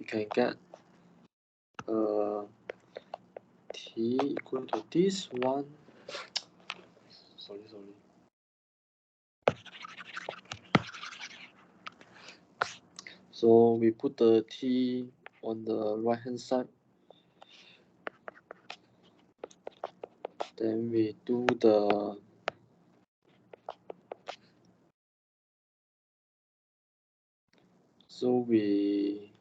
can get t equal to this one. Sorry. So we put the t on the right hand side. Then we do the we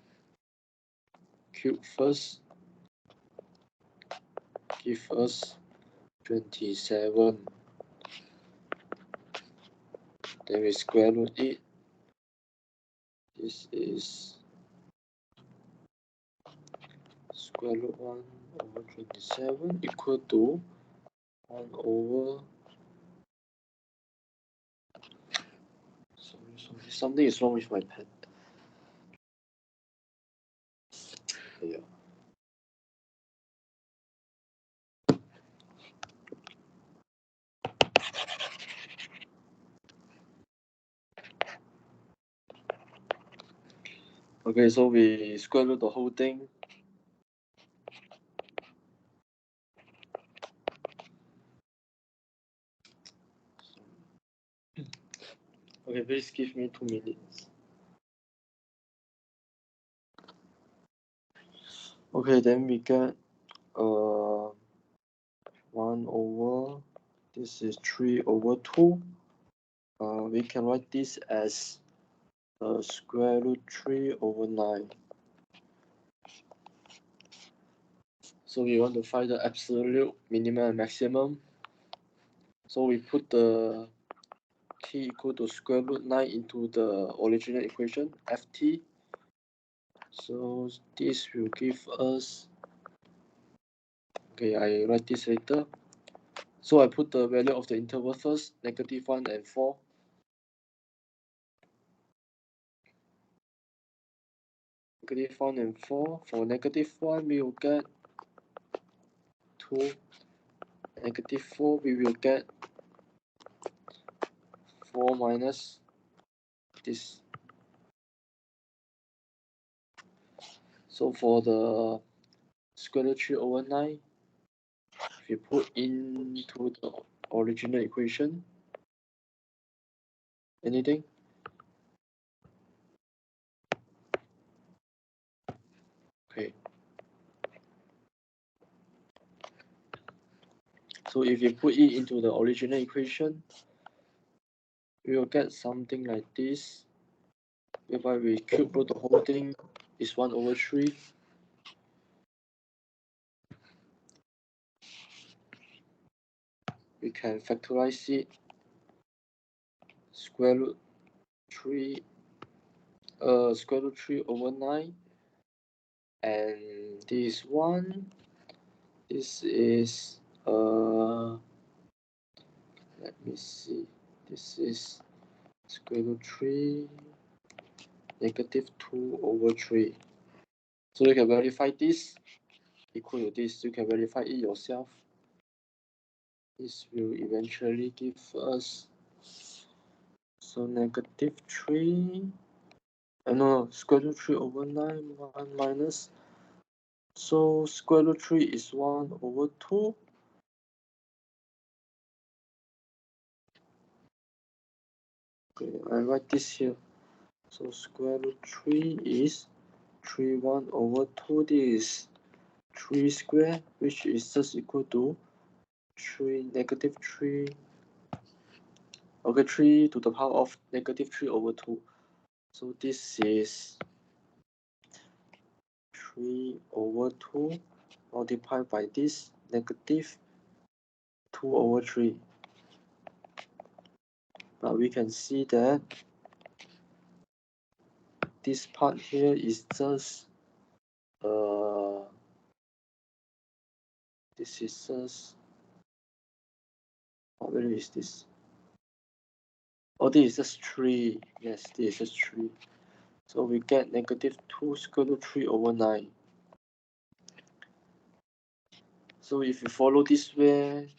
cube first, give us 27. Then we square root it. This is square root 1 over 27 equal to 1 over. Sorry, something is wrong with my pen. Yeah. Okay, so we square root the whole thing. Okay, please give me 2 minutes. Okay, then we get 1 over, this is 3 over 2. We can write this as square root 3 over 9. So we want to find the absolute minimum and maximum. So we put the t equal to square root 9 into the original equation, ft. So this will give us, okay, I write this later. So I put the value of the interval first, -1 and 4. -1 and 4. For -1, we will get 2. -4, we will get 4 minus this. So for the square root 3 over 9, if you put into the original equation, anything? Okay. So if you put it into the original equation, we will get something like this, whereby we cube root the whole thing is 1 over 3. We can factorize it, square root 3 over 9, and this one, this is let me see, this is square root 3 -2 over 3. So you can verify this equal to this. You can verify it yourself. This will eventually give us, so -3, no, square root 3 over 9, 1 minus. So square root 3 is 1 over 2. Okay, I write this here. So square root 3 is 3 1 over 2. This is 3 square, which is just equal to 3 -3. Okay, 3 to the power of -3 over 2. So this is 3 over 2 multiplied by this -2 over 3. Now we can see that this part here is just this is just, what value is this? Oh, this is just 3. Yes, this is just 3. So we get -2 square root 3 over 9. So if you follow this way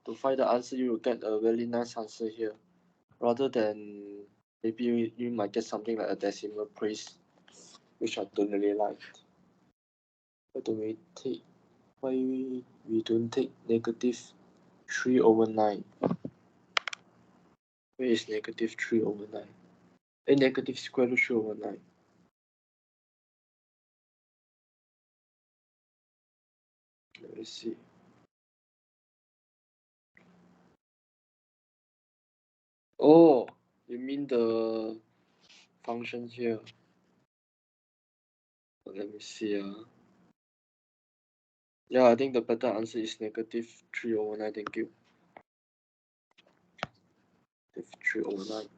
to find the answer, you will get a very nice answer here, rather than maybe you might get something like a decimal place. which I don't really like. Why we don't take negative 3 over 9? Where is negative 3 over 9? A negative square root 3 over 9. Let me see. Oh, you mean the function here? Let me see. Yeah, I think the better answer is negative 3 over 9. Thank you. Negative 3 over 9.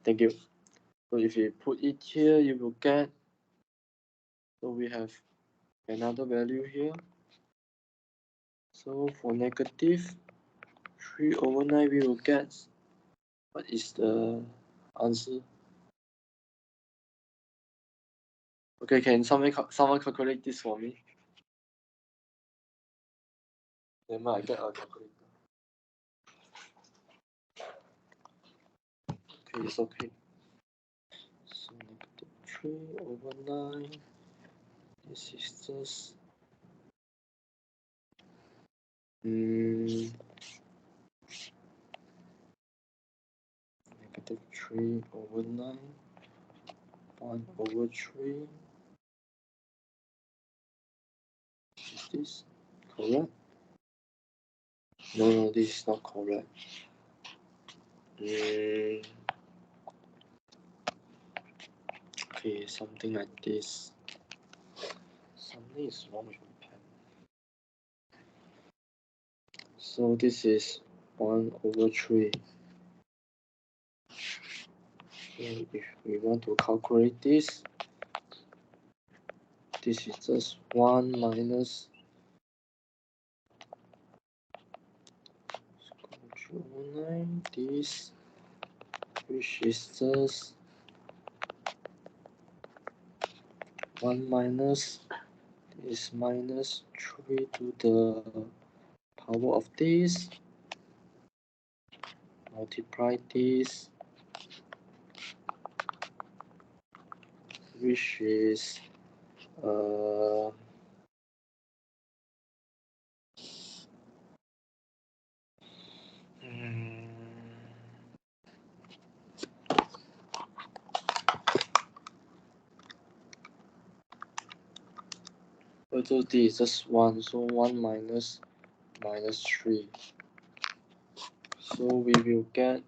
Thank you. So if you put it here, you will get. So we have another value here. So for negative 3 over 9, we will get. What is the answer? Okay, can someone calculate this for me? Then I get a calculator. Okay, it's okay. So negative 3 over 9. This is just negative 3 over 9. 1 over 3. Is this correct? No, this is not correct. Okay, something like this. Something is wrong with my pen. So this is 1 over 3. And if we want to calculate this, this is just 1 minus 9, this, which is just 1 minus this minus 3 to the power of this, multiply this, which is so this is just 1, so 1 minus 3. So we will get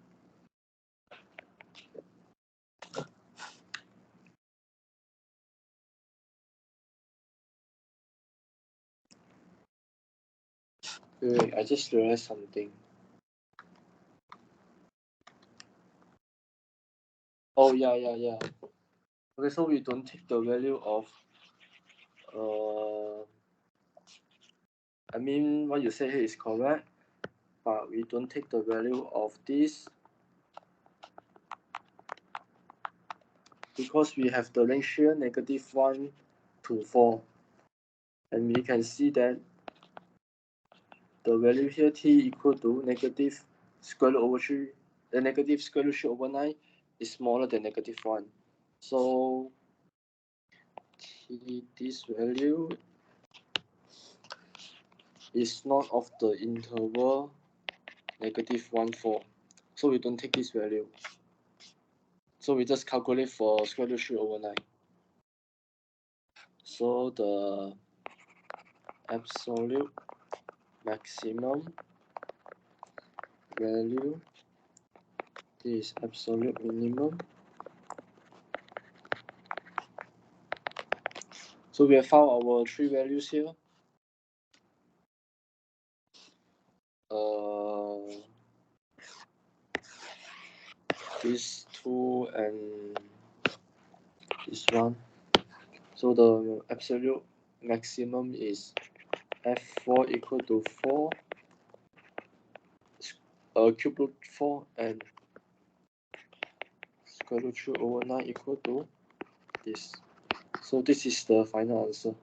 wait, I just realized something. Oh yeah. Okay, so we don't take the value of I mean what you say here is correct, but we don't take the value of this because we have the range here negative 1 to 4, and we can see that the value here t equal to negative square root over 3, the negative square root 3 over 9 is smaller than negative 1. So t, this value is not of the interval negative 1, 4. So we don't take this value. So we just calculate for square root 3 over 9. So the absolute maximum value, this is absolute minimum. So we have found our 3 values here. These 2 and this one. So the absolute maximum is f4 equal to 4, cube root 4, and square root 3 over 9 equal to this. So this is the final answer.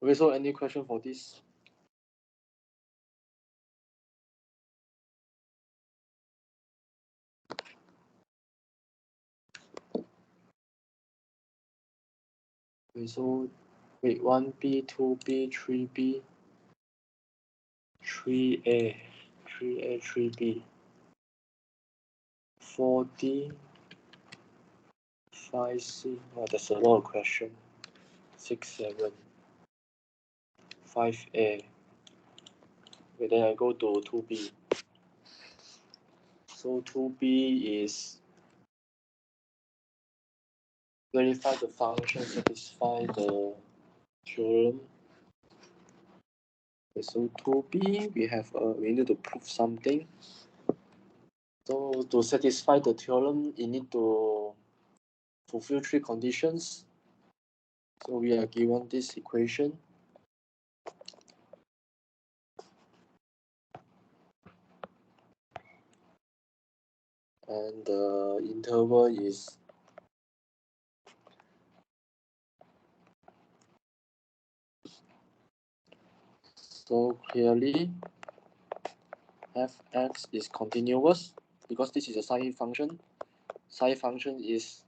Okay, so any question for this? Okay, so wait, 1b, 2b, 3b, 3a, 3a, 3b, 4d, 5c. Oh, that's a lot of questions. 6, 7, 5a. Okay, then I go to 2b. So 2b is verify the function satisfy the theorem. Okay, so 2b we need to prove something. So to satisfy the theorem, you need to fulfill 3 conditions. So we are given this equation. And the interval is so clearly fx is continuous because this is a sine function. Sine function is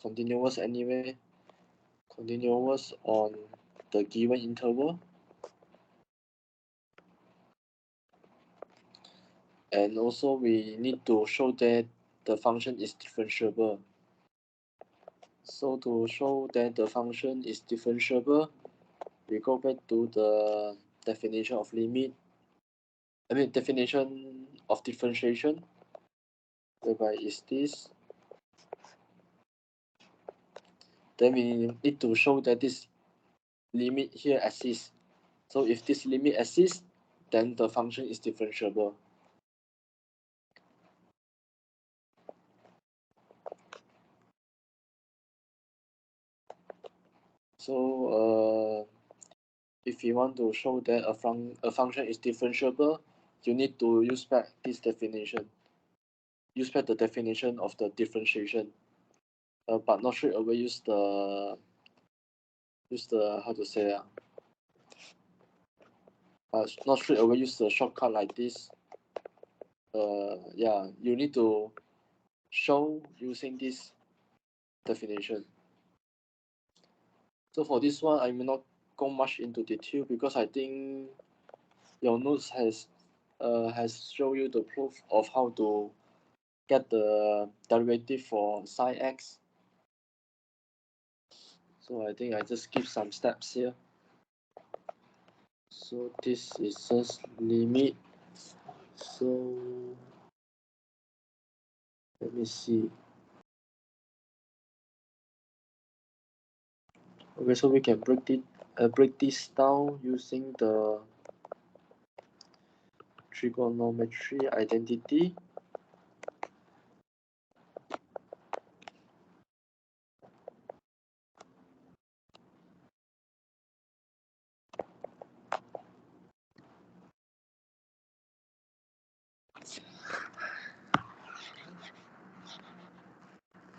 continuous anyway, continuous on the given interval. And also we need to show that the function is differentiable. So to show that the function is differentiable, we go back to the definition of limit. Definition of differentiation, whereby is this. Then we need to show that this limit here exists. So if this limit exists, then the function is differentiable. So if you want to show that a function is differentiable, you need to use back this definition. Use back the definition of the differentiation, but not straight away use the how to say not straight away use the shortcut like this. Yeah, you need to show using this definition. So for this one, I may not go much into detail because I think your notes has shown you the proof of how to get the derivative for sine x. So I think I just skip some steps here. So this is just limit. So let me see. Okay, so we can break this down using the trigonometry identity.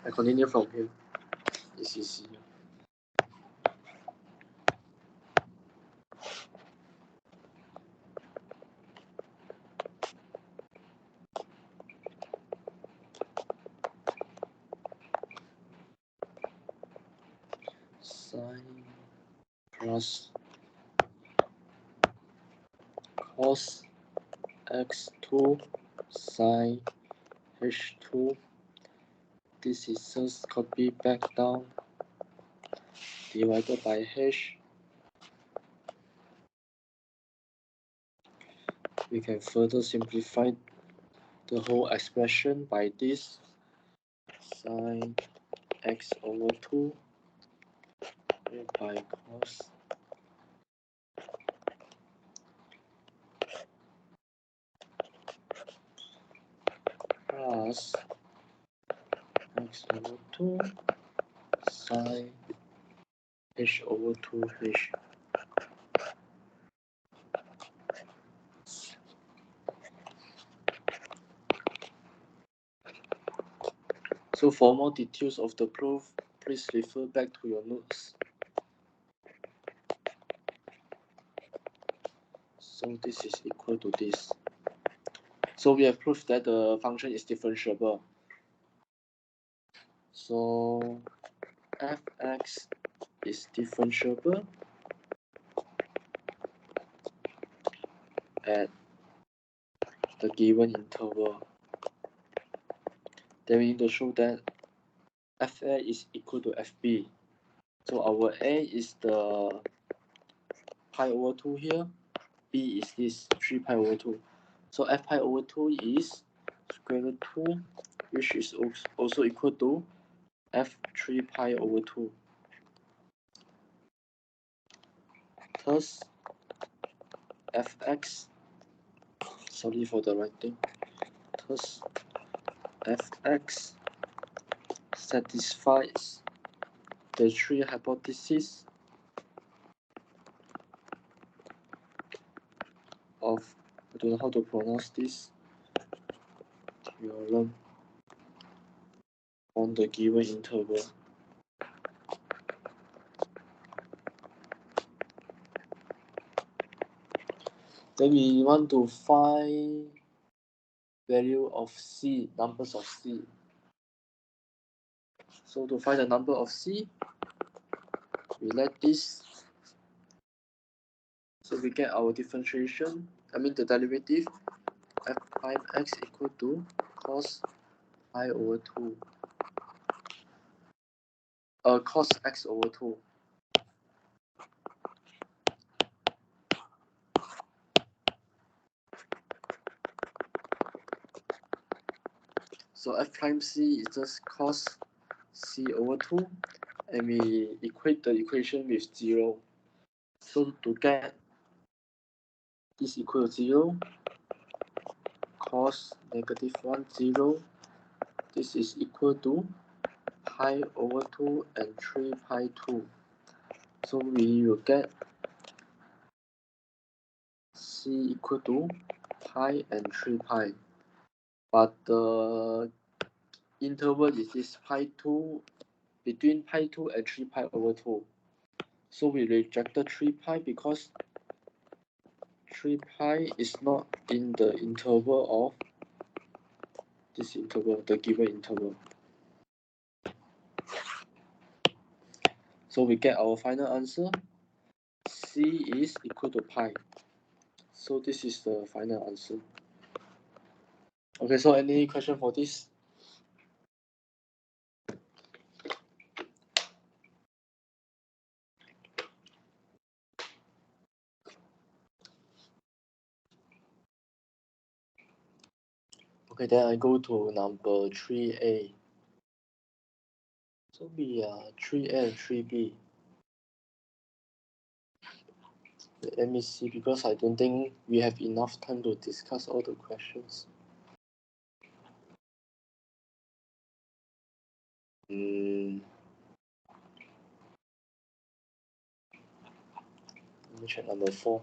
I continue from here. It's easier. Sine plus cos x2 sine h2. This is just copy back down divided by h. We can further simplify the whole expression by this sine x over 2 by cos plus x over 2 sine h over 2h. So for more details of the proof, please refer back to your notes. So this is equal to this. So we have proved that the function is differentiable. So fx is differentiable at the given interval. Then we need to show that Fa is equal to Fb. So our A is the pi over 2 here, B is this 3 pi over 2. So F pi over 2 is square root 2, which is also equal to F 3 pi over 2. Thus, Fx, sorry for the writing, thus Fx satisfies the three hypotheses of, I don't know how to pronounce this, theorem on the given interval. Then we want to find value of C, numbers of C. So to find the number of C, we let this, so we get our differentiation, the derivative, f prime x equal to cos pi over 2, cos x over 2. So f prime c is just cos c over 2, and we equate the equation with 0. So to get this equal to 0, cos negative 1, 0, this is equal to pi over 2 and 3 pi 2. So we will get c equal to pi and 3 pi. But the interval is this pi 2, between pi 2 and 3 pi over 2. So we rejected 3 pi because 3 pi is not in the interval of this interval, the given interval. So we get our final answer. C is equal to pi. So this is the final answer. Okay, so any question for this? Okay, then I go to number 3A. So we are 3A and 3B. Let me see, because I don't think we have enough time to discuss all the questions. Let me check number 4.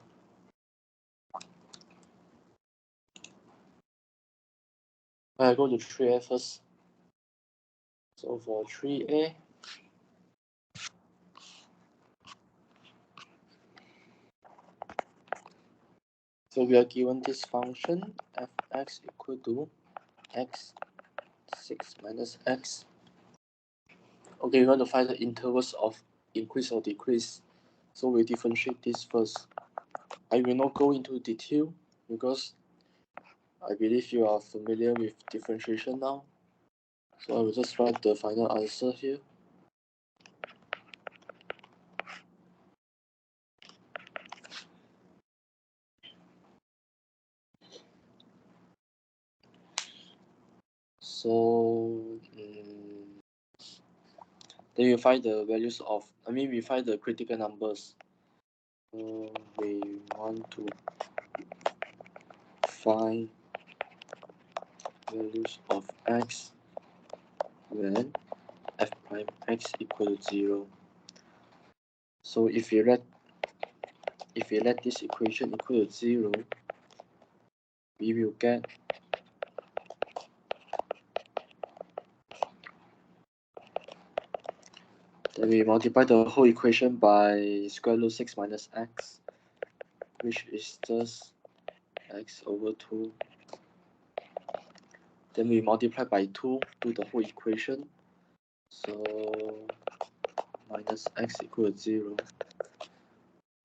I go to 3A first. So for 3A, so we are given this function fx equal to x6 minus x. Okay, we want to find the intervals of increase or decrease. So we differentiate this first. I will not go into detail because I believe you are familiar with differentiation now. So I will just write the final answer here. So then you find the values of, we find the critical numbers. So we want to find values of x when f prime x equal to 0. So if you let this equation equal to 0, we will get then we multiply the whole equation by square root 6 minus x, which is just x over 2. Then we multiply by 2 to the whole equation. So minus x equal to 0,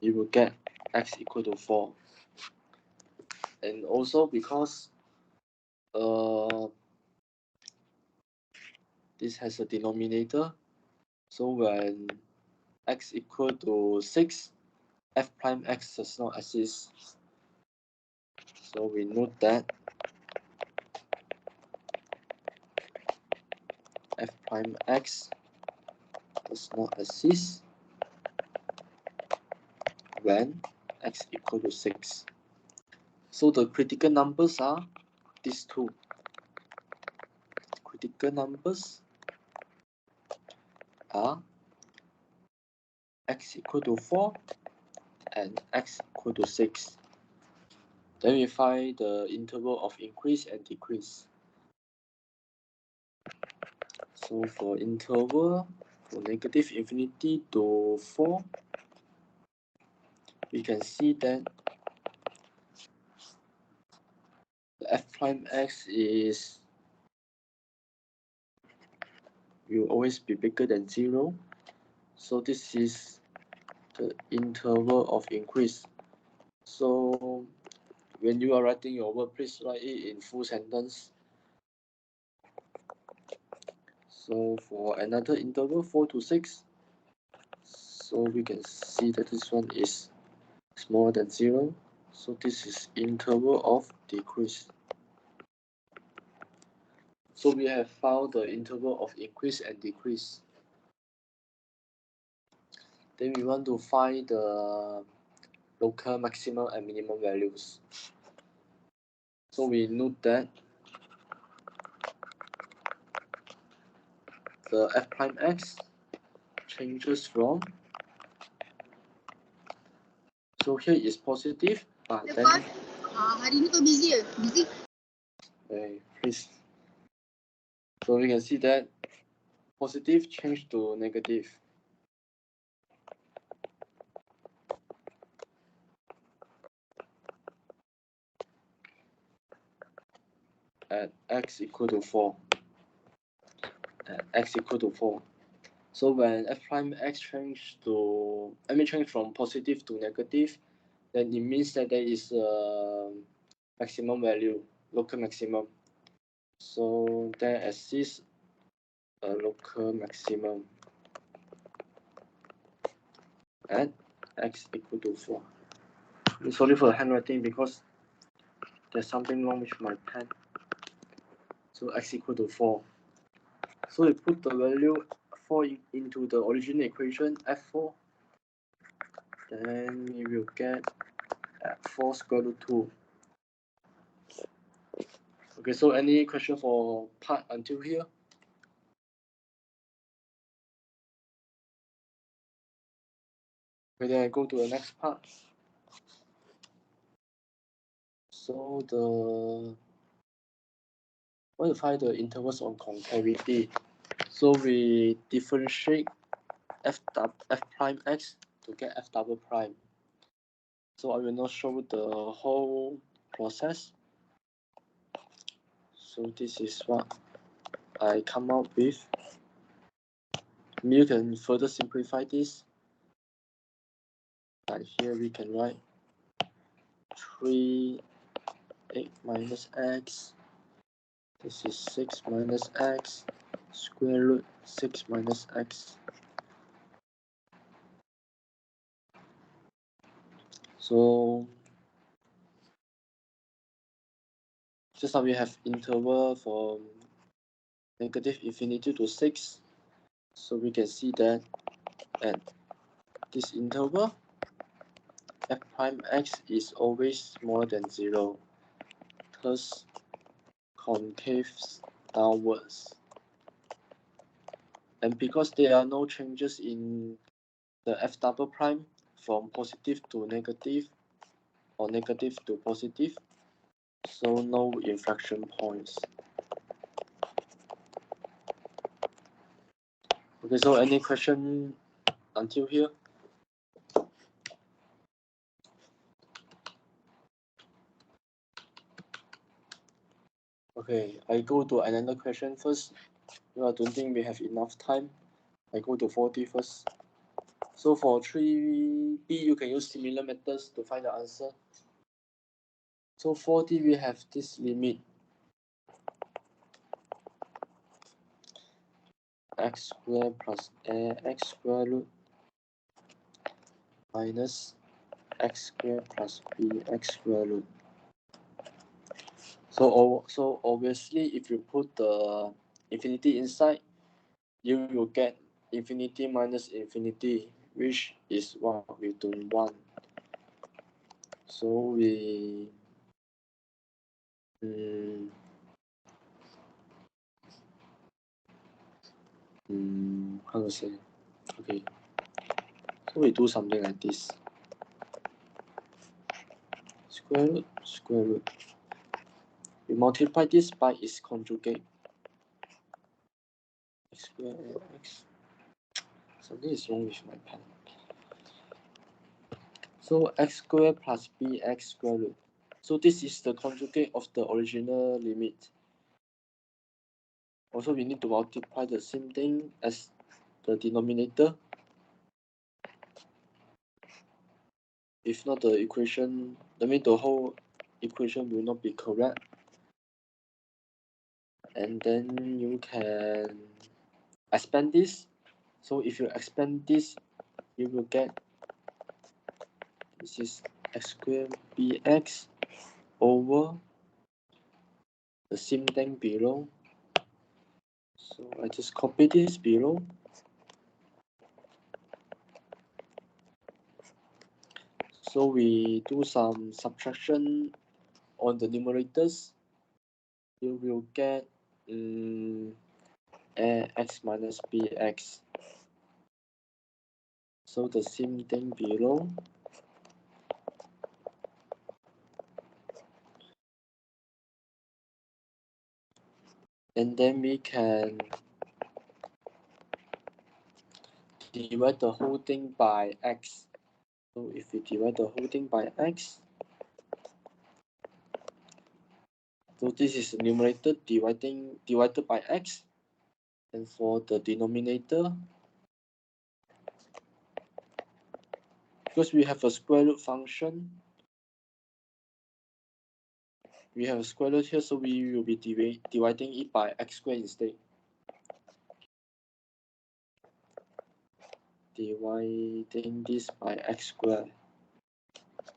you will get x equal to 4. And also because this has a denominator, so when x equal to 6, f prime x does not exist. So we note that f prime x does not exist when x equal to 6. So the critical numbers are these two. Critical numbers are x equal to 4 and x equal to 6. Then we find the interval of increase and decrease. So for interval from negative infinity to 4, we can see that the f prime x will always be bigger than 0. So this is the interval of increase. So when you are writing your word, please write it in full sentence. So for another interval 4 to 6, so we can see that this one is smaller than 0. So this is interval of decrease. So we have found the interval of increase and decrease. Then we want to find the local maximum and minimum values. So we note that the f prime x changes from, so here is positive, but then hari ni kau busy ke? Busy? please. So we can see that positive change to negative. At x equal to 4. At x equal to 4. So when f prime x change from positive to negative, then it means that there is a maximum value, local maximum. So there exists a local maximum at x equal to 4. Sorry for the handwriting because there's something wrong with my pen. So x equal to 4. So we put the value 4 into the original equation f4. Then we will get 4 square root 2. Okay, so any question for part until here? Okay, then I go to the next part. So want to find the intervals on concavity. So we differentiate f prime x to get f double prime. So I will not show the whole process. So this is what I come up with. You can further simplify this. Like here we can write 3 8 minus x. This is 6 minus x square root 6 minus x. So just now we have interval from negative infinity to 6. So we can see that at this interval, f prime x is always more than 0. Thus, concaves downwards. And because there are no changes in the f double prime from positive to negative or negative to positive, so no inflection points. Okay, so any question until here? Okay, I go to another question first. I don't think we have enough time. I go to 40 first. So for 3b, you can use similar methods to find the answer. So 40, we have this limit x squared plus ax square root minus x squared plus bx square root. So obviously, if you put the infinity inside, you will get infinity minus infinity, which is what we don't want. So we how to say? Okay, so we do something like this. Square root. We multiply this by its conjugate. X squared x. Something is wrong with my pen. So x squared plus bx square root. So this is the conjugate of the original limit. Also, we need to multiply the same thing as the denominator. If not, the equation, the whole equation will not be correct. And then you can expand this. So if you expand this, you will get this is x squared bx over the same thing below. So I just copy this below. So we do some subtraction on the numerators. You will get x minus bx. So the same thing below. And then we can divide the whole thing by x. So if we divide the whole thing by x, so this is the numerator divided by x. And for the denominator, because we have a square root function, we have a square root here, so we will be dividing it by x squared instead. Dividing this by x squared,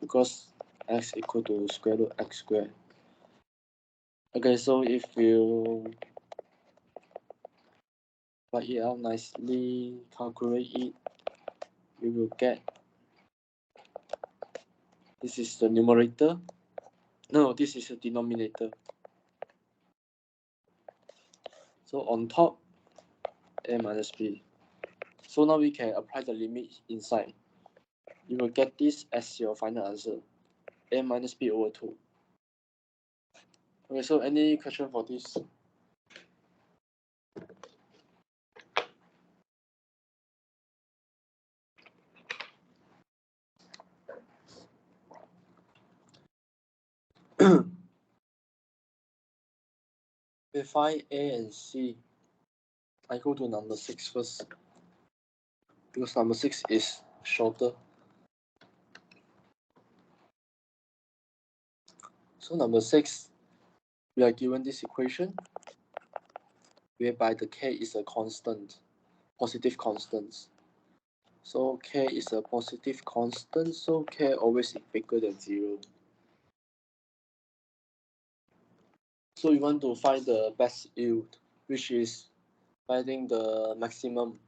because x equal to square root x squared. Okay, so if you write it out nicely, calculate it, you will get, this is the numerator. No, this is the denominator. So on top, a minus b. So now we can apply the limit inside. You will get this as your final answer, a minus b over 2. Okay, so any question for this? We find A and C. I go to number 6 first, because number 6 is shorter. So number 6, we are given this equation whereby the k is a constant, positive constant. So k is a positive constant, so k always is bigger than 0. So we want to find the best yield, which is finding the maximum.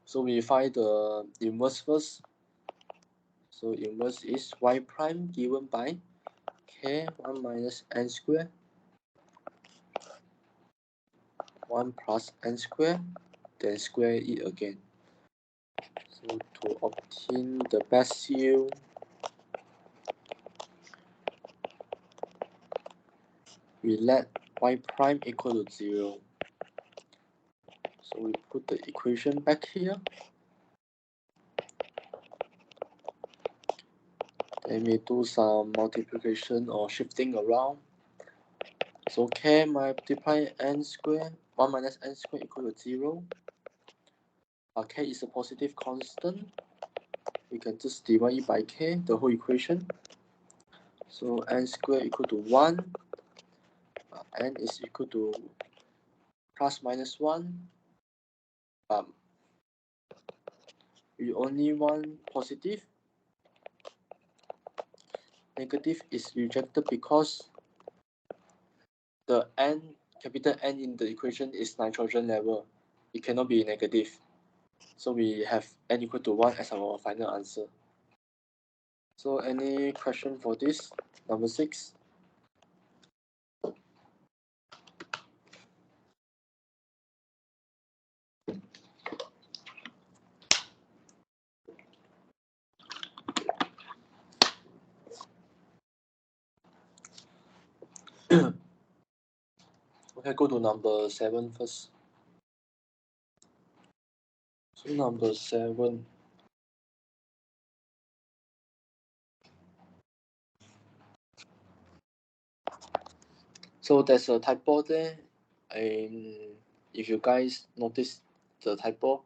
So we find the inverse first. So inverse is y prime given by k 1 minus n squared 1 plus n squared, then square it again. So to obtain the best yield, we let y prime equal to 0. So we put the equation back here. Then we do some multiplication or shifting around. So k multiply n squared 1 minus n squared equal to 0. K is a positive constant. We can just divide it by k, the whole equation. So n squared equal to 1. N is equal to plus minus 1. We only want positive. Negative is rejected because the n, capital N in the equation is nitrogen level. It cannot be negative. So we have n equal to 1 as our final answer. So any question for this? Number 6. Okay, go to number 7 first. So number 7. So there's a typo there, and if you guys notice the typo,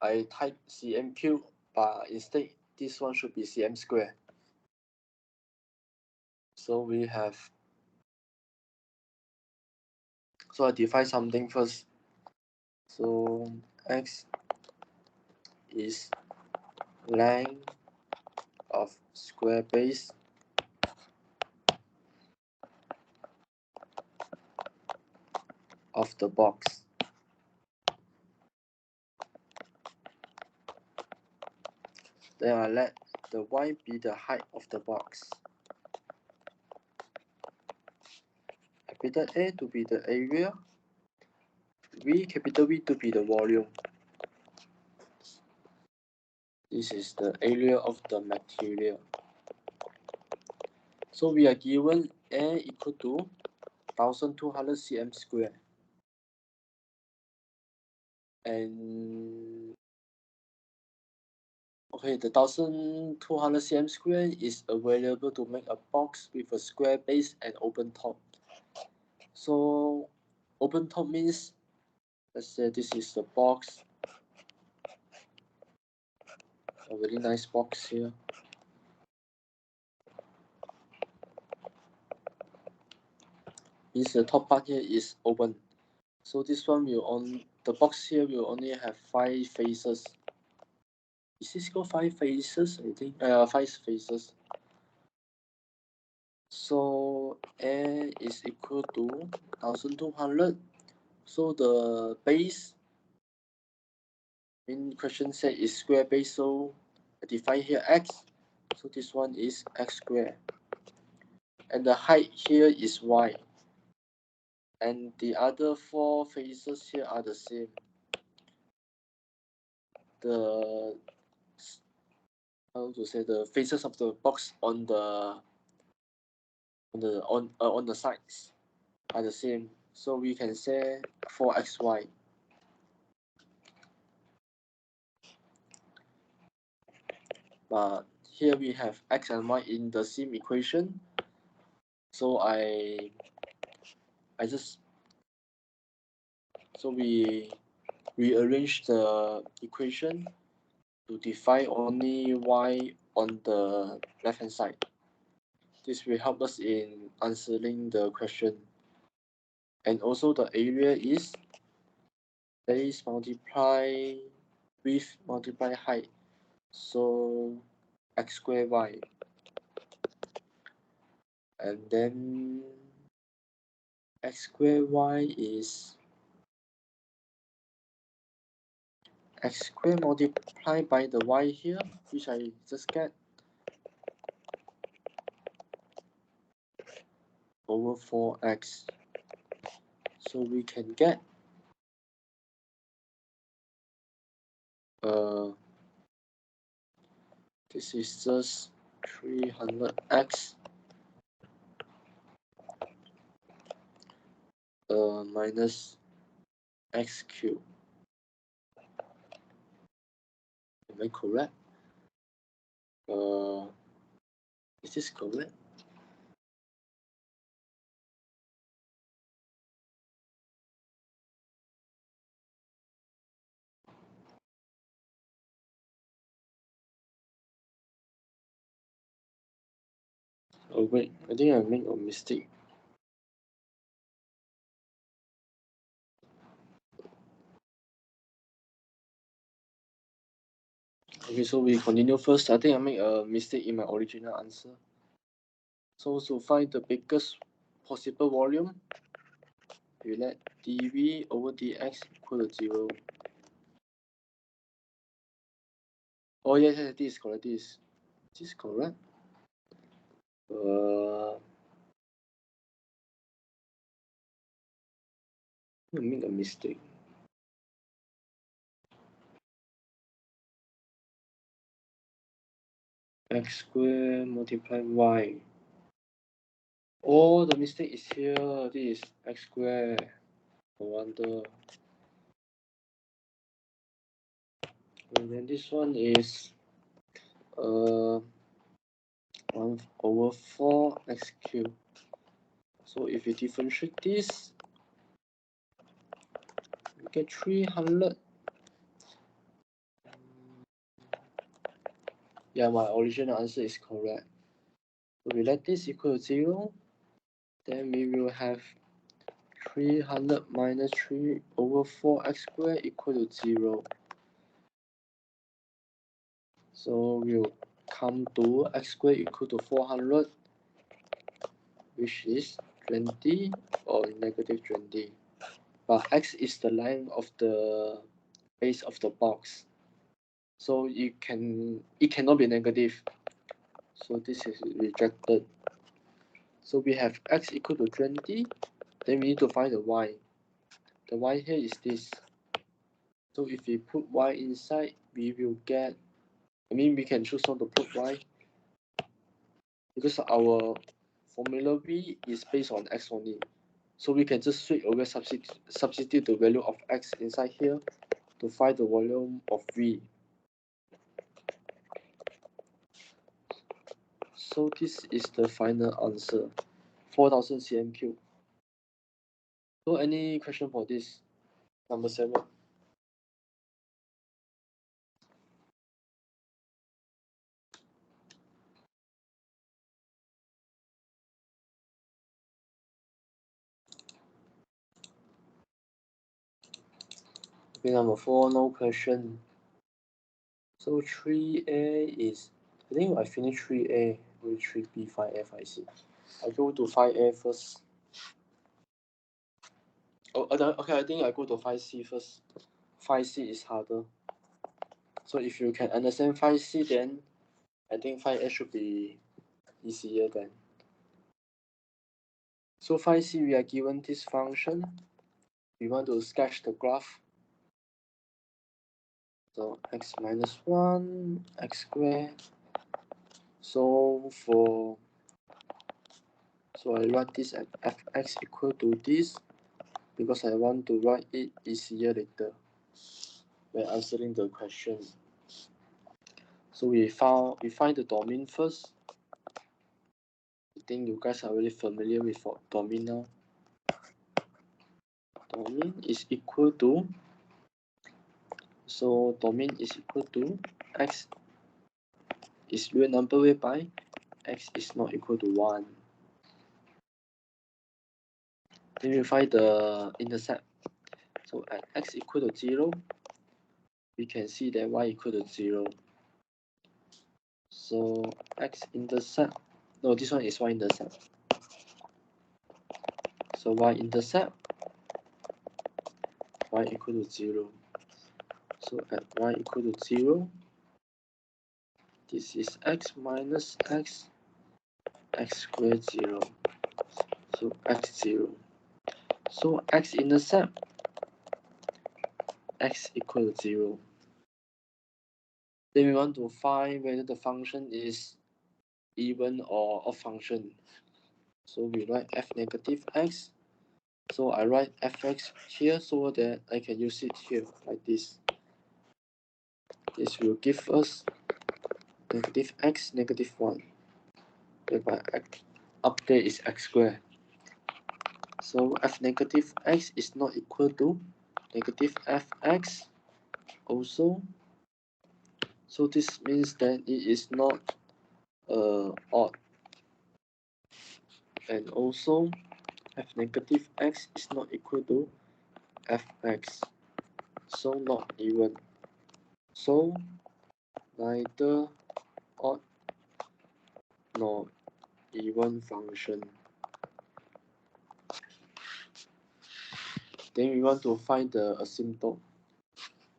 I typed cm3, but instead this one should be cm squared. So we have, so I define something first. So x is length of square base of the box. Then I let the y be the height of the box. Capital A to be the area, capital V to be the volume. This is the area of the material. So we are given A equal to 1200 cm square. And okay, the 1200 cm square is available to make a box with a square base and open top. So open top means, let's say this is the box, a very nice box here. Means the top part here is open. So this one will the box here will only have 5 faces. Is this called 5 faces? I think 5 faces. So A is equal to 1200. So the base in question said is square base, so I define here x. So this one is x squared. And the height here is y. And the other 4 faces here are the same. The how to say, the faces of the box on the sides are the same. So we can say 4xy. But here we have x and y in the same equation. So we rearrange the equation to define only y on the left hand side. This will help us in answering the question. And also the area is base multiply width multiply height. So x squared y. And then x squared y is x squared multiplied by the y here, which I just get, over 4x. So we can get this is just 300x minus x cubed. Am I correct? Is this correct? Oh wait, I think I made a mistake. Okay, so we continue first. I think I made a mistake in my original answer. So to find the biggest possible volume, we let dv over dx equal to 0. Oh yes, yes, this is correct. This is correct. I make a mistake. X squared multiply y. Oh, the mistake is here. This is x squared. No wonder. And then this one is 1 over 4 x cubed. So if you differentiate this, you get 300. Yeah, my original answer is correct. So we let this equal to 0. Then we will have 300 minus 3 over 4x squared equal to 0. So we'll come to x squared equal to 400, which is 20 or negative 20. But x is the length of the base of the box. So it cannot be negative. So this is rejected. So we have x equal to 20. Then we need to find the y. The y here is this. So if we put y inside, we will get, we can choose not to put y, because our formula v is based on x only. So we can just straight away substitute the value of x inside here to find the volume of v. So this is the final answer, 4000 cm3. So any question for this? Number 7. Okay, number 4, no question. So 3a is, I think I finished 3a with 3b, 5f, I see. I go to 5a first. Oh, okay, I think I go to 5c first. 5c is harder. So if you can understand 5c, then I think 5a should be easier then. So 5c, we are given this function. We want to sketch the graph. So x minus 1, x squared. So I write this at fx equal to this, because I want to write it easier later when answering the question. So we find the domain first. I think you guys are really familiar with domain now. Domain is equal to, so domain is equal to x is real number whereby x is not equal to 1. Then we find the intercept. So at x equal to 0, we can see that y equal to 0. So x intercept, no, this one is y intercept. So y intercept, y equal to 0. So at y equal to 0, this is x minus x, x squared 0. So x 0. So x intercept, x equal to 0. Then we want to find whether the function is even or odd function. So we write f negative x. So I write fx here so that I can use it here like this. This will give us negative x, negative 1. Whereby up there is x squared. So f negative x is not equal to negative fx also. So this means that it is not odd. and also f negative x is not equal to fx, so not even. So neither odd nor even function. Then we want to find the asymptote.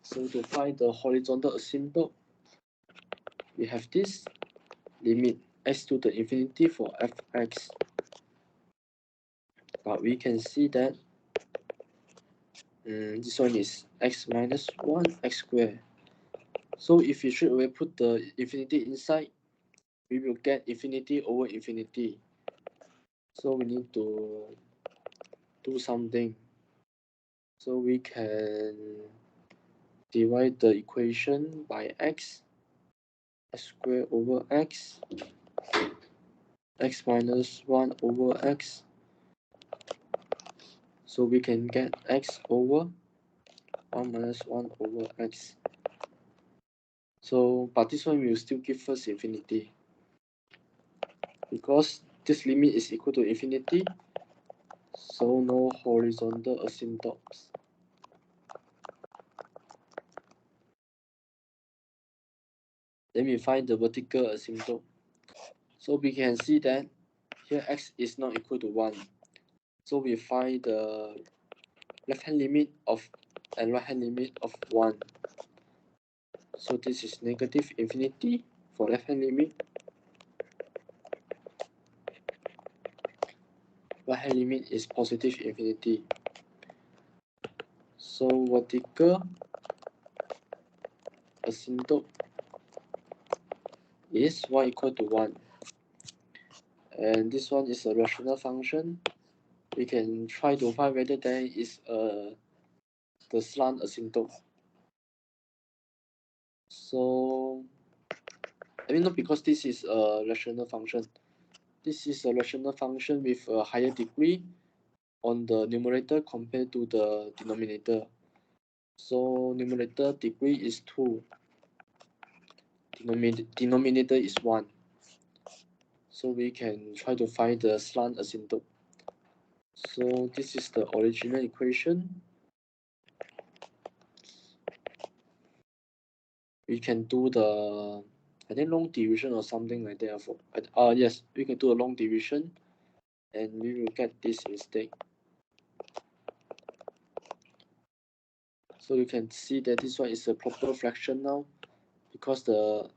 So to find the horizontal asymptote, we have this limit x to the infinity for fx. But we can see that this one is x minus 1 x squared. So if we straight away put the infinity inside, we will get infinity over infinity. So we need to do something. So we can divide the equation by x squared over x minus 1 over x. So we can get x over 1 minus 1 over x. So, but this one will still give us infinity. Because this limit is equal to infinity, so no horizontal asymptotes. Then we find the vertical asymptote. So we can see that here x is not equal to 1. So we find the left hand limit of and right hand limit of 1. So this is negative infinity for left hand limit. Right hand limit is positive infinity. So vertical asymptote is y equal to 1. And this one is a rational function. We can try to find whether there is the slant asymptote. So not because this is a rational function. This is a rational function with a higher degree on the numerator compared to the denominator. So numerator degree is 2. Denominator is 1. So we can try to find the slant asymptote. So this is the original equation. We can do the long division or something like that. Yes, we can do a long division, and we will get this mistake. So you can see that this one is a proper fraction now, because the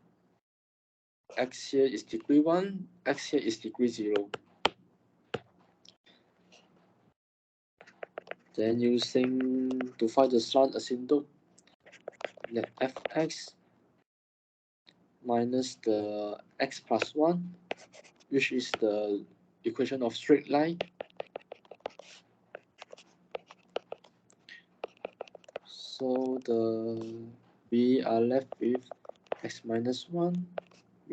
x here is degree 1, x here is degree 0. Then using to find the slant asymptote, let fx minus the x plus 1, which is the equation of straight line. So we are left with x minus 1.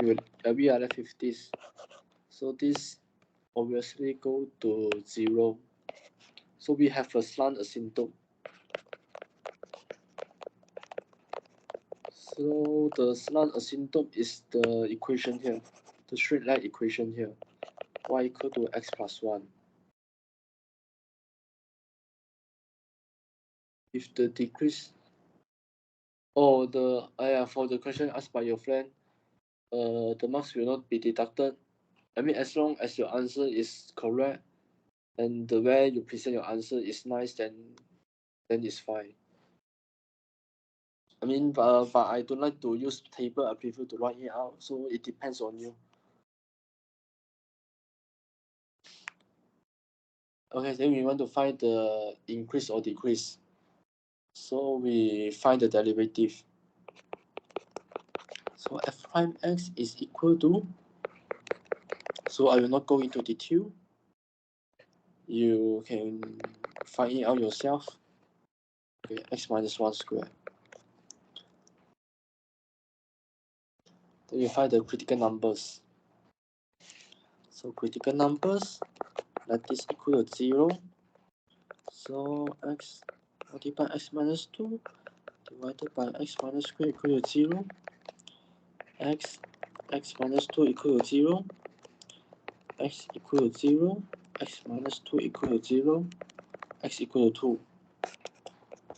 We are left with this. So this obviously go to 0. So we have a slant asymptote. So the slant asymptote is the equation here, the straight line equation here, y equal to x plus 1. If the decrease, for the question asked by your friend, the marks will not be deducted. As long as your answer is correct and the way you present your answer is nice, then it's fine. But I don't like to use table. I prefer to write it out. So it depends on you. Okay, then we want to find the increase or decrease. So we find the derivative. So f prime x is equal to. So I will not go into detail. You can find it out yourself. Okay, x minus 1 squared. Then you find the critical numbers. So critical numbers, let this equal to 0. So x multiplied by x minus 2 divided by x minus square equal to 0. X minus 2 equal to 0. x equal to 0, x minus 2 equal to 0, x equal to 2.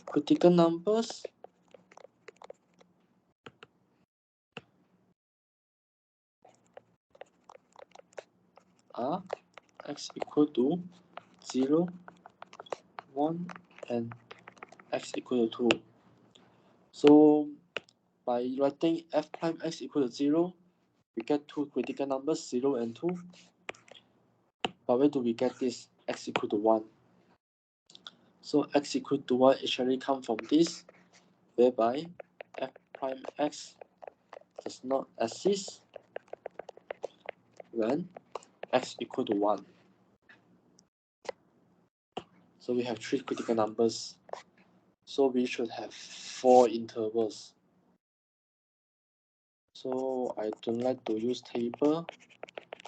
Critical numbers are x equal to 0, 1, and x equal to 2. So by writing f prime x equal to 0, we get two critical numbers, 0 and 2. But where do we get this x equal to 1? So x equal to 1 actually comes from this, whereby f prime x does not exist when x equal to 1. So we have 3 critical numbers. So we should have 4 intervals. So I don't like to use table.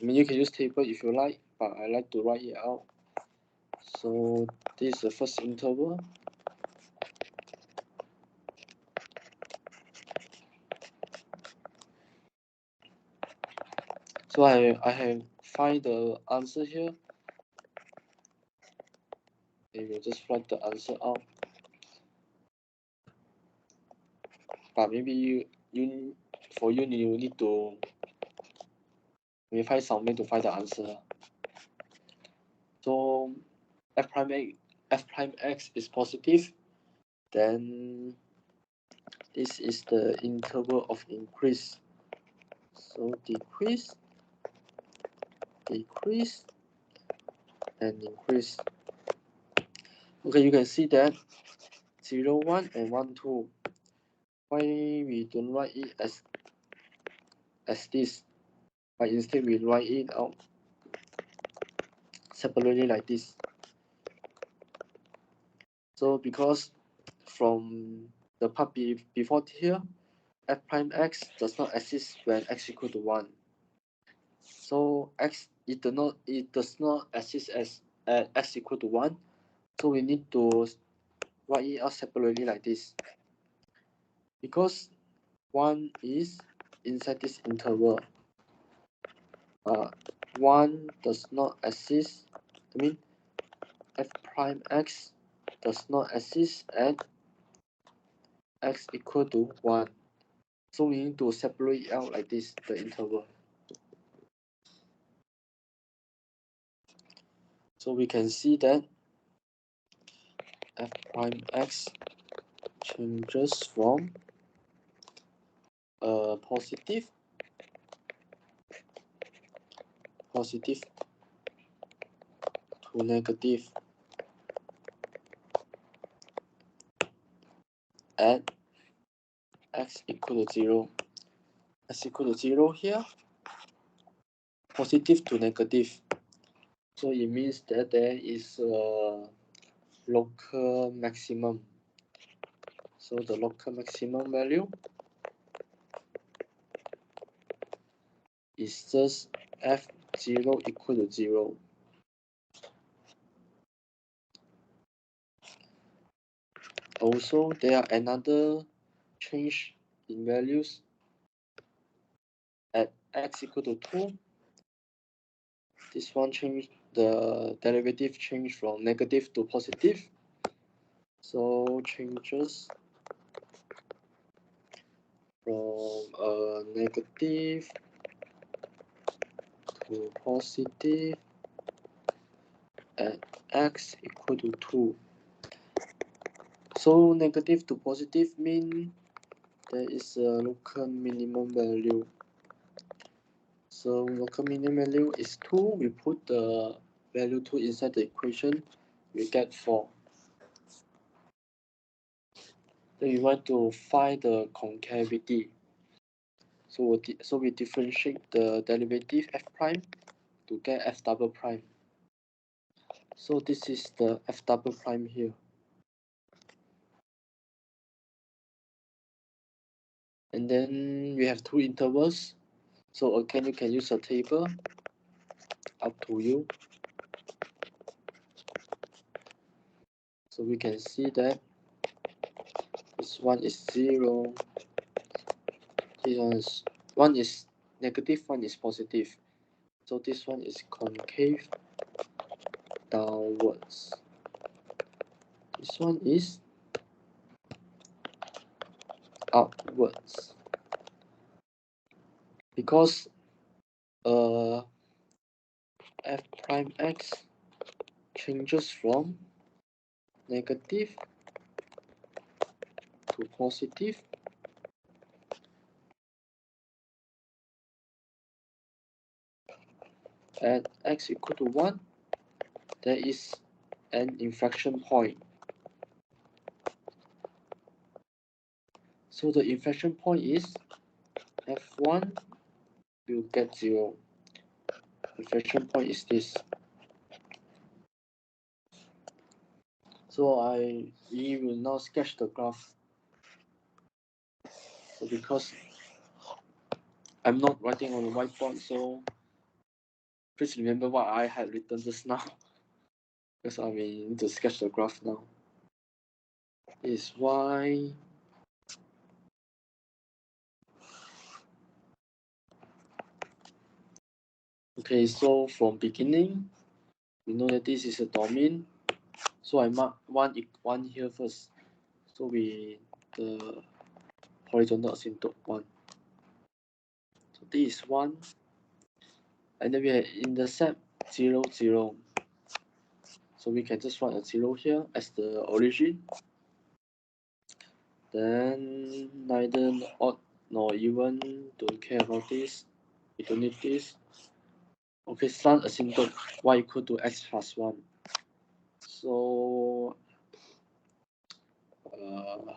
I mean, you can use table if you like, but I like to write it out. So this is the first interval. So I have find the answer here. And we'll just write the answer out. But maybe you need to find some way to find the answer. So f prime x is positive, then this is the interval of increase. So decrease, decrease, and increase. Okay, you can see that 0, 1 and 1, 2. Why we don't write it as this, but instead we write it out separately like this. So because from the part before here, f prime x does not exist when x equal to 1. So it does not exist as at x equal to 1. So we need to write it out separately like this. Because 1 is inside this interval. 1 does not exist. I mean, f prime x does not exist at x equal to 1. So we need to separate it out like this, the interval. So we can see that f prime x changes from positive to negative at x equal to 0. X equal to 0 here, positive to negative. So it means that there is a local maximum. So the local maximum value is just f0 equal to 0. Also, there are another change in values at x equal to 2. This one change, the derivative change from negative to positive. So changes from negative to positive at x equal to 2. So negative to positive mean there is a local minimum value. So local minimum value is 2. We put the value 2 inside the equation, we get 4. Then we want to find the concavity. So we differentiate the derivative f prime to get f double prime. So this is the f double prime here. And then we have 2 intervals. So again, you can use a table, up to you. So we can see that this one is 0, this one is negative, one is positive. So this one is concave downwards. This one is upwards. Because f prime x changes from negative to positive, at x equal to 1, there is an inflection point. So the inflection point is f1 will get 0. Inflection point is this. So we will now sketch the graph. So because I'm not writing on the whiteboard, so please remember what I had written just now. Because I need to sketch the graph now. Is y okay, so from beginning, we know that this is a domain. So I mark one here first. So the horizontal asymptote 1. So this is 1. And then we have intercept 0, 0. So we can just write a 0 here as the origin. Then neither odd nor even, don't care about this. We don't need this. Okay, slant asymptote y equal to x plus 1. So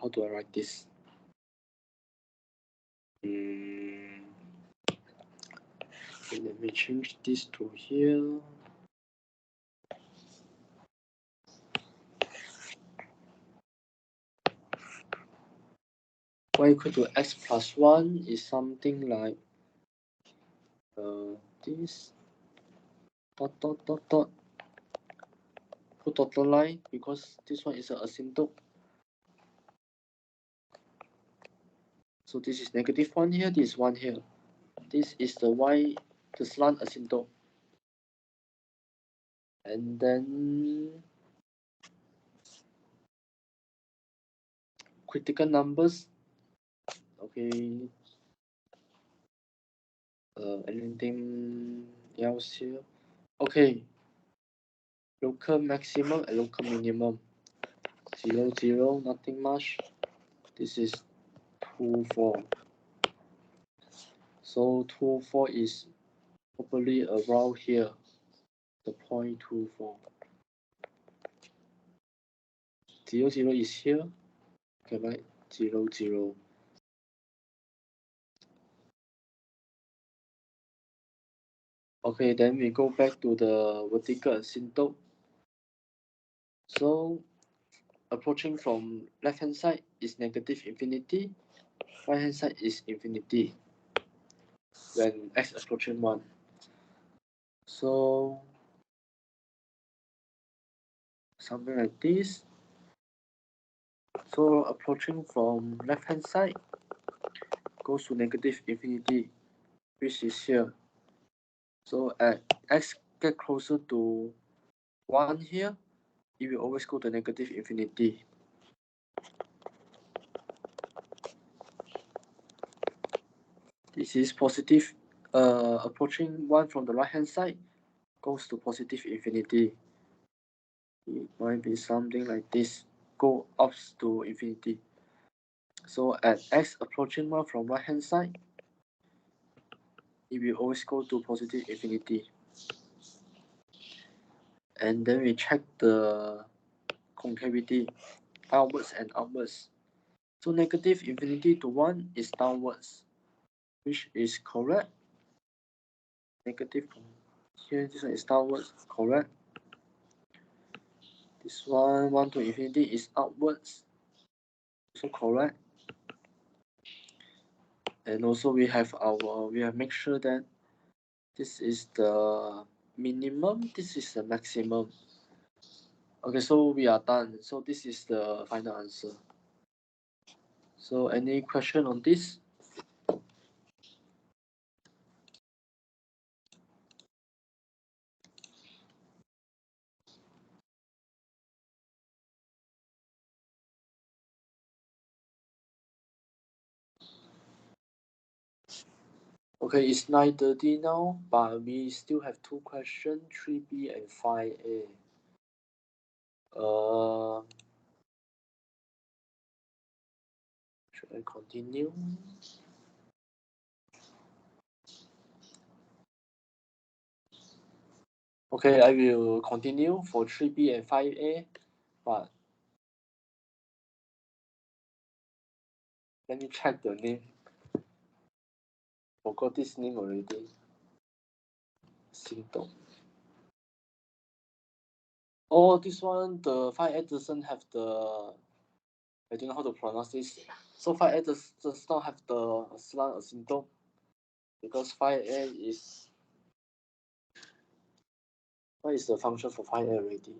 how do I write this? Okay, let me change this to here. Y equal to x plus 1 is something like this dot put dotted line because this one is an asymptote. So this is negative 1 here, this is 1 here. This is the slant asymptote. And then critical numbers. Okay. Anything else here? Okay. Local maximum and local minimum. 0, 0, nothing much. This is 2, 4. So 2, 4 is probably around here. The point 2, 4. 0, 0 is here. Okay, right? 0, 0. Okay, then we go back to the vertical asymptote. So approaching from left hand side is negative infinity, right hand side is infinity when x approaching 1. So something like this. So approaching from left hand side goes to negative infinity, which is here. So as x get closer to 1 here, it will always go to negative infinity. This is positive, approaching 1 from the right hand side goes to positive infinity. It might be something like this, go up to infinity. So at x approaching 1 from right hand side, it will always go to positive infinity. And then we check the concavity downwards and upwards. So negative infinity to 1 is downwards, which is correct. Negative here, this one is downwards, correct. This one 1 to infinity is upwards, also correct. And also we have make sure that this is the minimum, this is the maximum. Okay, so we are done. So this is the final answer. So any question on this? Okay, it's 9:30 now, but we still have two questions, 3B and 5A. Should I continue? Okay, I will continue for 3B and 5A, but let me check the name. Forgot this name already. Singdong. Oh, this one, the 5A doesn't have the, I don't know how to pronounce this. So 5A does not have the slant syndrome because 5A is, what is the function for 5A already?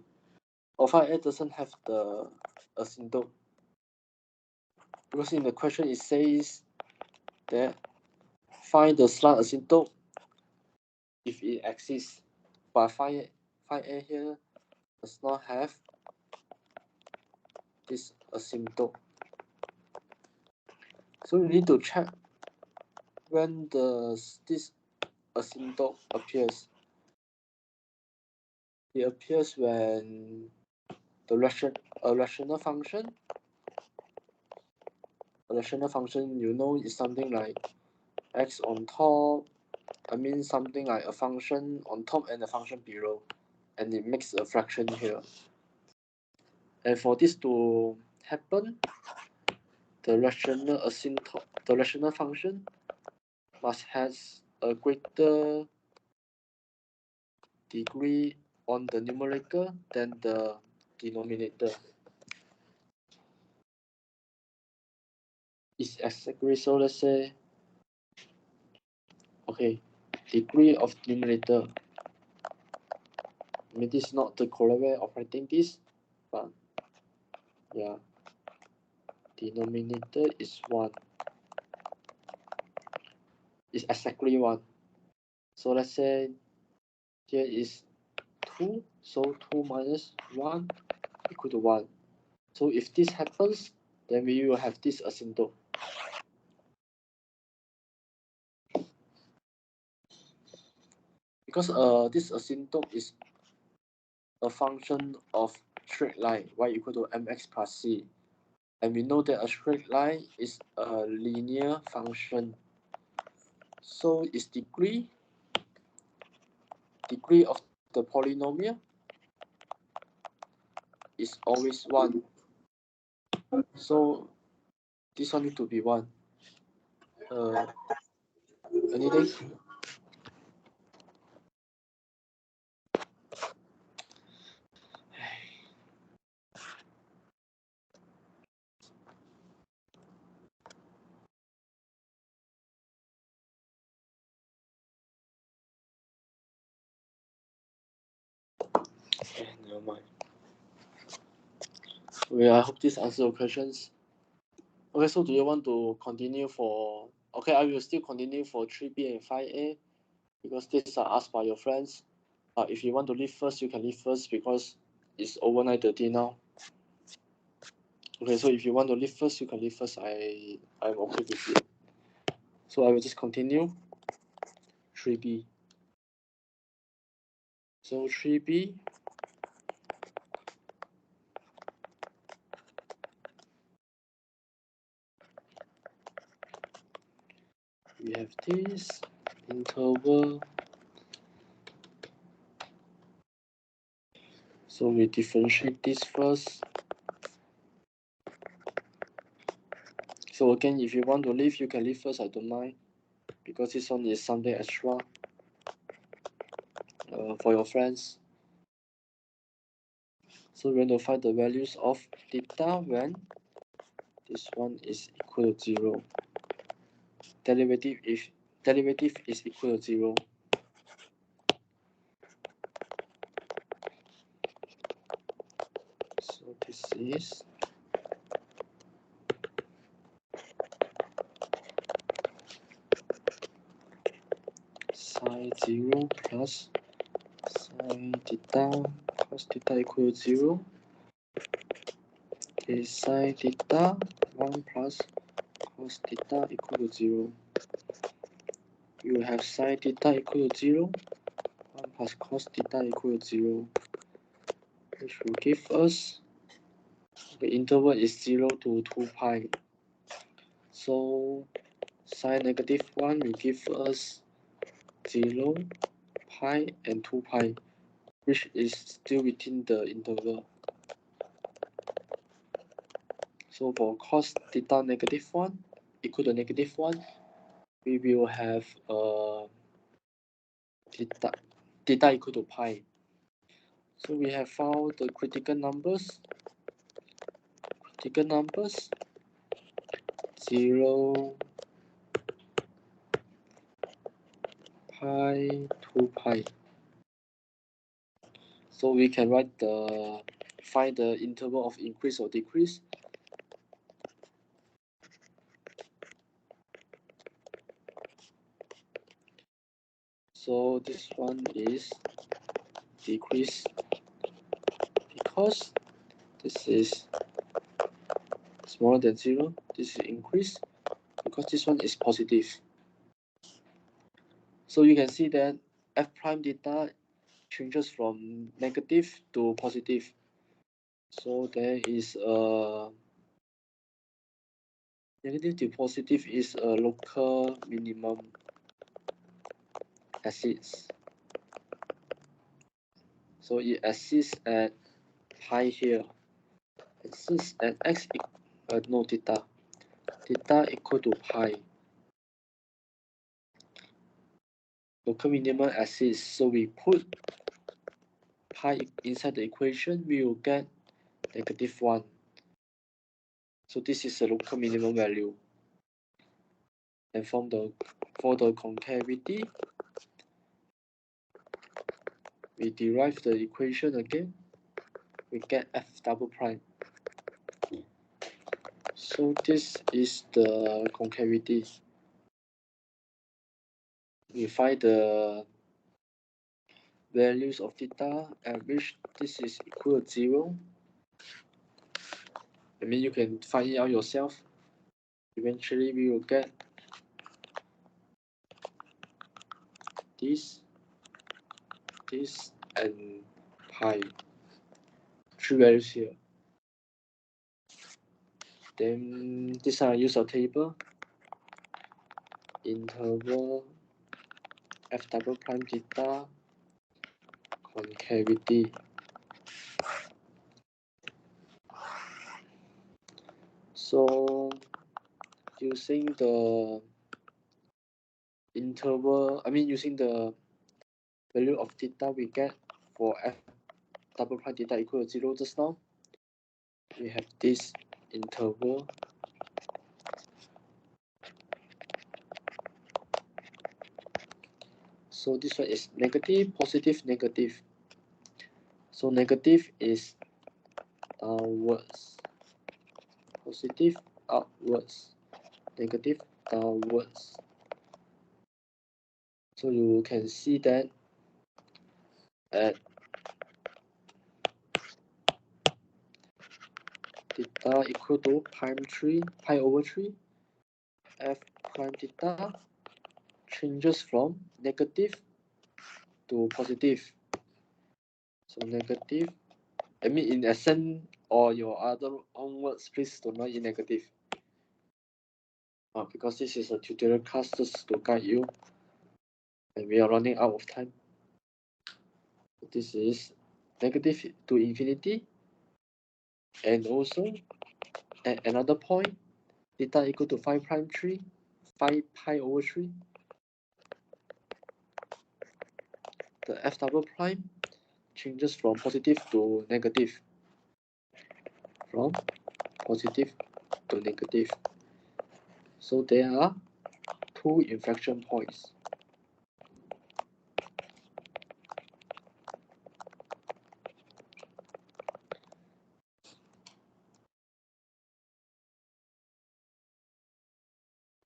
Or 5A doesn't have the asymptote because in the question it says that find the slant asymptote if it exists, but 5A here does not have this asymptote. So we need to check when this asymptote appears. It appears when a rational function, you know, is something like x on top. I mean something like a function on top and a function below, and it makes a fraction here. And for this to happen, the rational function must have a greater degree on the numerator than the denominator. It's exactly, so let's say, okay, degree of numerator. I mean, this is not the correct way of writing this, but yeah, denominator is 1. It's exactly 1. So let's say here is 2, so 2 minus 1 equal to 1. So if this happens, then we will have this asymptote. Because this asymptote is a function of straight line y equal to mx plus c. And we know that a straight line is a linear function. So its degree of the polynomial is always 1. So this one need to be 1. Anything? Okay, never mind. Okay, I hope this answers your questions. Okay, so do you want to continue for... Okay, I will still continue for 3B and 5A because these are asked by your friends. If you want to leave first, you can leave first because it's over 9:30 now. Okay, so if you want to leave first, you can leave first. I'm okay with it. So I will just continue. 3B. So 3B. We have this interval. So we differentiate this first. So again, if you want to leave, you can leave first. I don't mind because this one is something extra for your friends. So we're going to find the values of theta when this one is equal to 0. Derivative is equal to 0. So this is sine 0 plus sine theta cos theta equal to 0 is sine theta 1 plus cos theta equal to 0. we will have sin theta equal to 0, 1 plus cos theta equal to 0, which will give us the interval is 0 to 2 pi. So sin -1 will give us 0, pi, and 2 pi, which is still within the interval. So for cos theta -1 equal to -1, we will have theta equal to pi. So we have found the critical numbers. Critical numbers 0, pi, 2 pi. So we can find the interval of increase or decrease. So this one is decrease because this is smaller than 0. This is increase because this one is positive. So you can see that f prime theta changes from negative to positive. So there is a negative to positive is a local minimum axis. So it exists at pi here. Exists at x no theta. Theta equal to pi. Local minimum axis. So we put pi inside the equation, we will get -1. So this is the local minimum value. And for the concavity, we derive the equation again. We get f double prime. So this is the concavity. We find the values of theta at which this is equal to 0. I mean, you can find it out yourself. Eventually, we will get this, and pi. 3 values here. Then this one I use a table. Interval f double prime theta concavity. So using the interval, using the value of theta we get for f double prime theta equal to 0 just now, we have this interval. So this one is negative, positive, negative. So negative is downwards, positive upwards, negative downwards. So you can see that at theta equal to pi over 3, f prime theta changes from negative to positive. So negative, in ascent or your other onwards, please do not use negative. Because this is a tutorial class just to guide you, and we are running out of time. This is negative to infinity, and also at another point, theta equal to 5 pi over 3. The f double prime changes from positive to negative. From positive to negative. So there are 2 inflection points.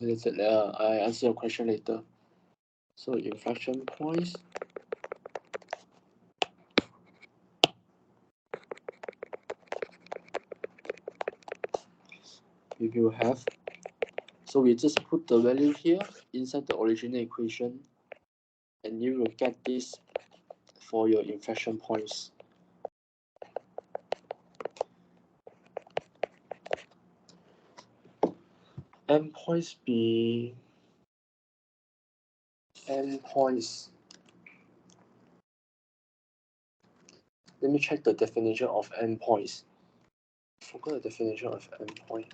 I answer your question later. So inflection points. We will have So we just put the value here inside the original equation, and you will get this for your inflection points. Endpoints be endpoints. Let me check the definition of endpoints. Forgot the definition of endpoint.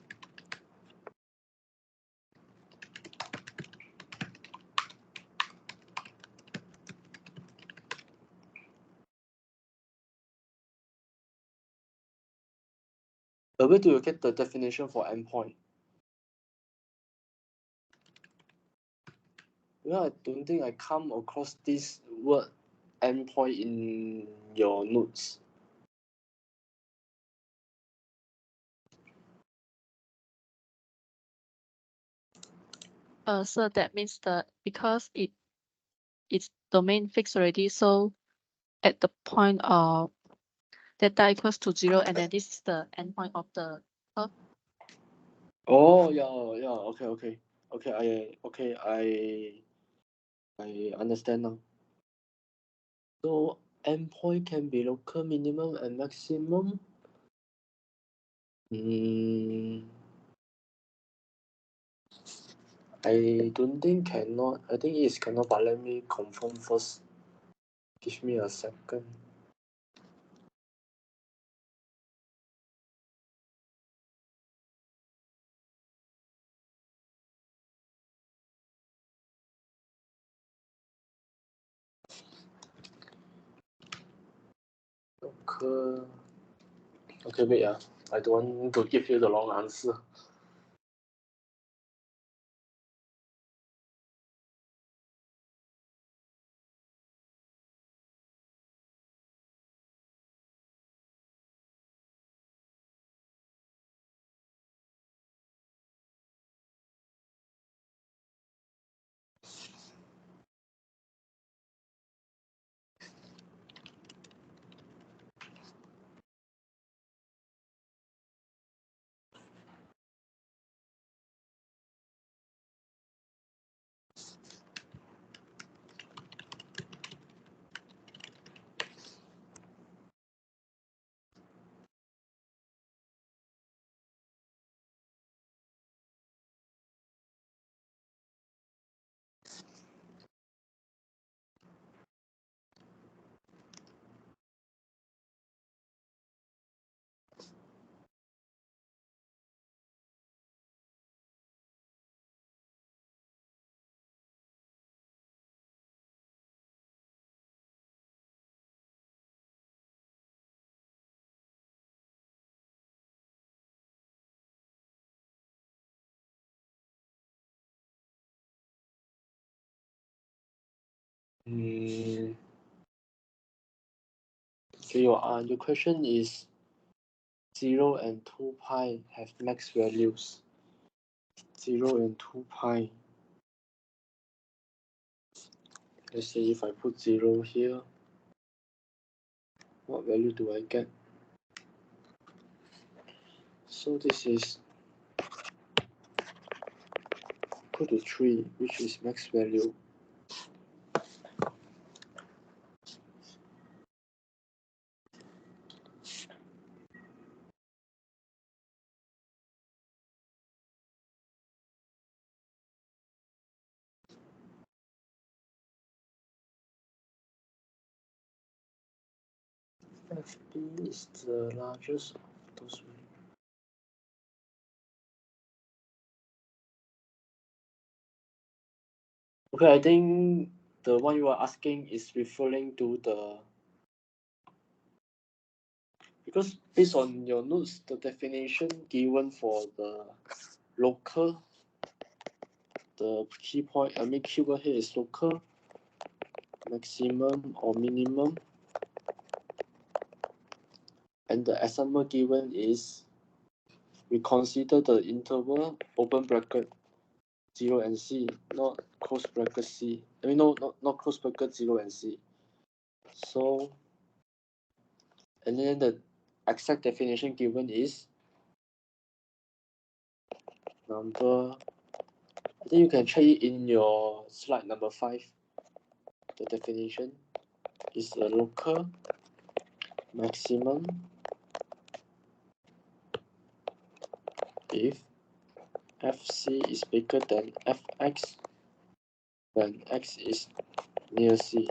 Where do you get the definition for endpoint? Well, I don't think I come across this word endpoint in your notes. So that means because it's domain fixed already, so at the point of theta equals to 0, and then this is the endpoint of the curve. Oh yeah, okay. I understand now. So endpoint can be local minimum and maximum. I don't think cannot. I think it's cannot, but let me confirm first. Give me a second. Local. Okay, wait. I don't want to give you the wrong answer. Okay, your question is 0 and 2 pi have max values. 0 and 2 pi. Let's say if I put 0 here, what value do I get? So this is equal to 3, which is max value. FB is the largest of those. Okay, I think the one you are asking is referring to the, because based on your notes, the definition given for the local, the key point, keyword here is local, maximum or minimum, and the example given is we consider the interval open bracket 0 and C, not close bracket C. I mean, not close bracket 0 and C. So, and then the exact definition given is number Then you can check it in your slide number 5. The definition is a local maximum if fc is bigger than fx when x is near c.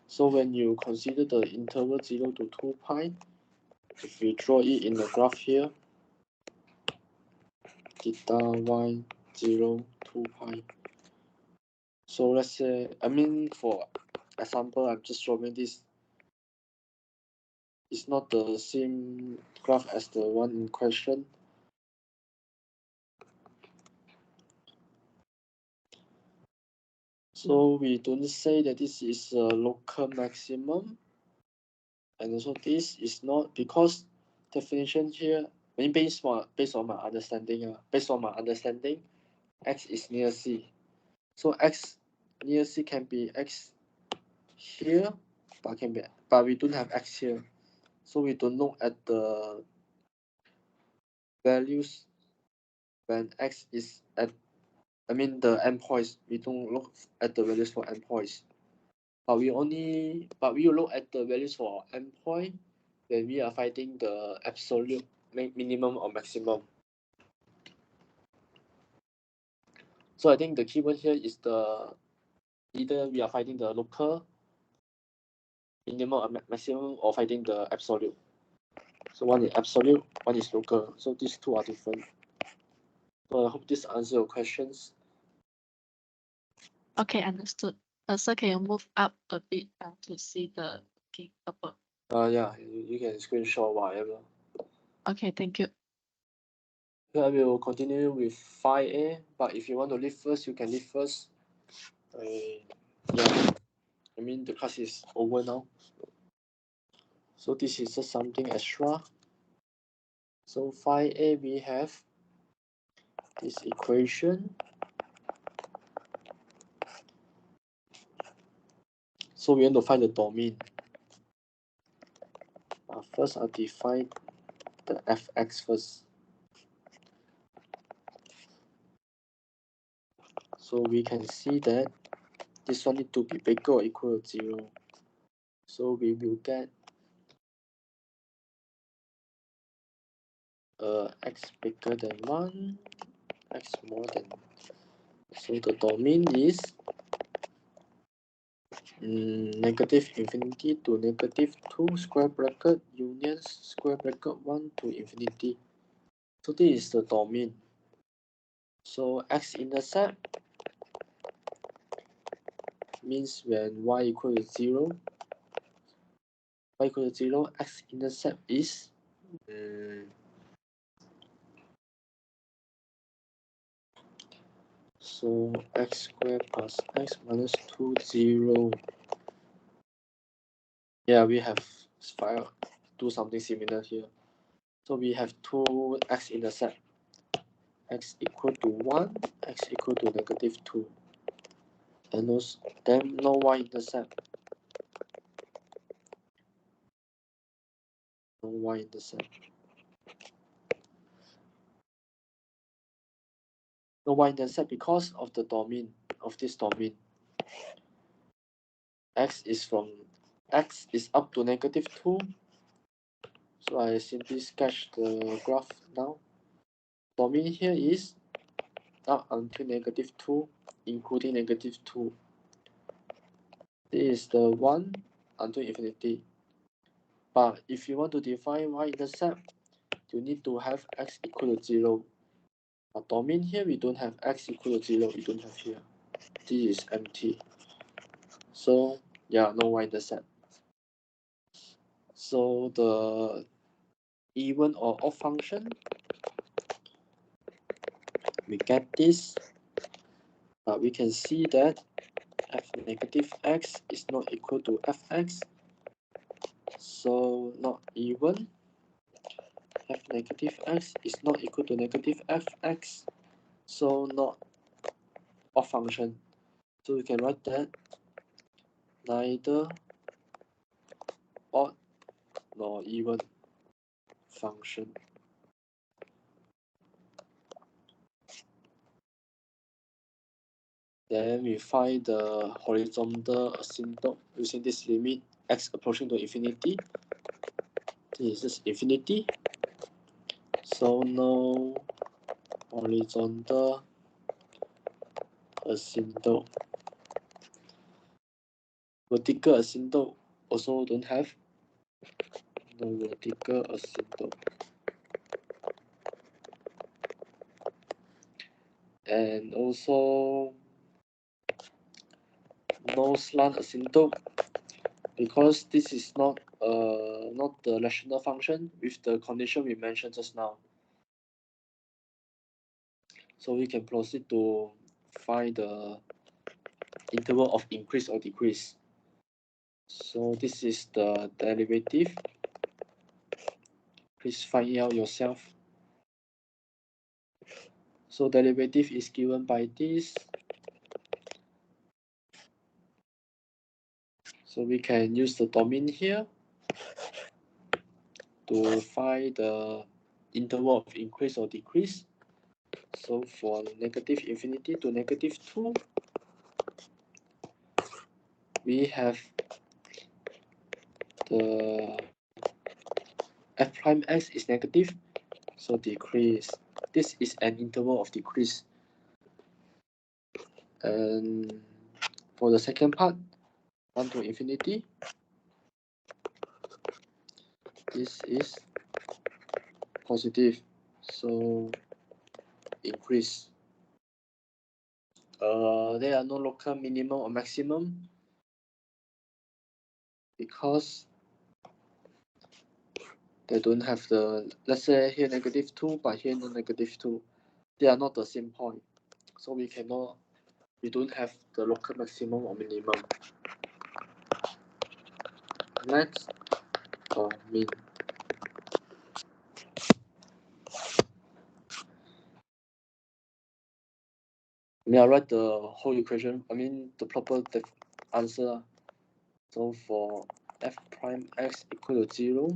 So when you consider the interval 0 to 2 pi, if we draw it in the graph here, theta y 0 2 pi. So let's say, for example, I'm just drawing this. It's not the same graph as the one in question. So we don't say that this is a local maximum, and also this is not, because definition here, based on my understanding, x is near c. So x near c can be x here, but we don't have x here. So we don't look at the values when x is at, the endpoints. We don't look at the values for endpoints. But we will look at the values for endpoint when we are finding the absolute minimum or maximum. So I think the keyword here is either we are finding the local minimum or maximum, or finding the absolute. So one is absolute, one is local. So these two are different. So I hope this answers your questions. Okay, understood. Sir, can you move up a bit to see the above? Yeah, you can screenshot whatever. Okay, thank you. I will continue with 5A, but if you want to leave first, you can leave first. Yeah, the class is over now. So this is just something extra. So 5A, we have this equation. So we want to find the domain. First, I'll define the fx first. So we can see that this one need to be bigger or equal to 0. So we will get x bigger than 1, x more than. So the domain is negative infinity to negative 2 square bracket union square bracket 1 to infinity. So this is the domain. So x-intercept means when y equal to 0, x-intercept is so x squared plus x minus 2, 0. Yeah, we have do something similar here. So we have two x-intercept, x equal to 1, x equal to negative 2. And also, then no y-intercept. No y-intercept. No y-intercept because of the domain, of this domain. X is up to negative 2. So I simply sketch the graph now. Domain here is up until negative 2, including negative 2. This is the 1 until infinity. But if you want to define y-intercept, you need to have x equal to 0. But domain here, we don't have x equal to 0. We don't have here. This is empty. So yeah, no y-intercept. So the even or odd function, we get this. But we can see that f negative x is not equal to fx. So not even. F negative x is not equal to negative fx. So not odd function. So we can write that neither odd nor even function. Then we find the horizontal asymptote using this limit x approaching to infinity. This is infinity. So no horizontal asymptote. Vertical asymptote also don't have. No vertical asymptote. And also no slant asymptote, because this is not the rational function with the condition we mentioned just now. So we can proceed to find the interval of increase or decrease. So this is the derivative. Please find it out yourself. So derivative is given by this. So we can use the domain here to find the interval of increase or decrease. So for negative infinity to negative 2, we have the f prime x is negative, so decrease. This is an interval of decrease. And for the second part, 1 to infinity, this is positive, so increase. There are no local minimum or maximum because they don't have the, let's say here negative 2, but here no negative 2. They are not the same point. So we don't have the local maximum or minimum. Next, mean. I write the whole equation, the proper answer. So for f prime x equal to 0,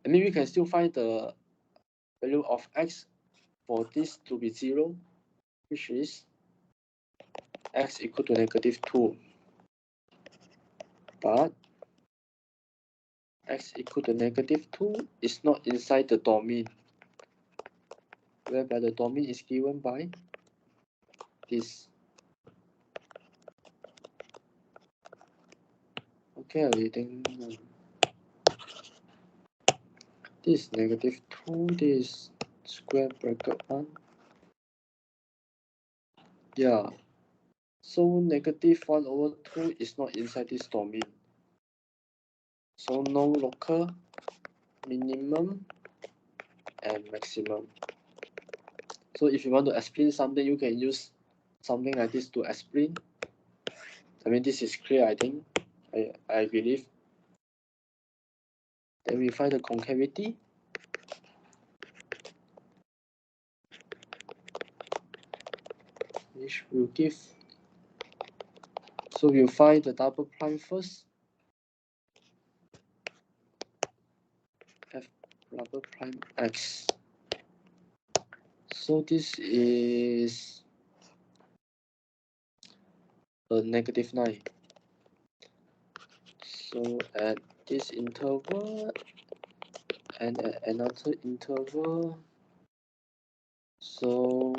we can still find the value of x for this to be 0, which is x equal to negative 2. But x equal to negative 2 is not inside the domain, whereby the domain is given by this. Okay, I think this is negative 2, this square bracket 1. Yeah, so negative 1 over 2 is not inside this domain. So no local minimum and maximum. So if you want to explain something, you can use something like this to explain. This is clear, I think. I believe. Then we find the concavity. Which will give. So we'll find the double prime first. F double prime x. So this is a negative 9. So at this interval and at another interval, so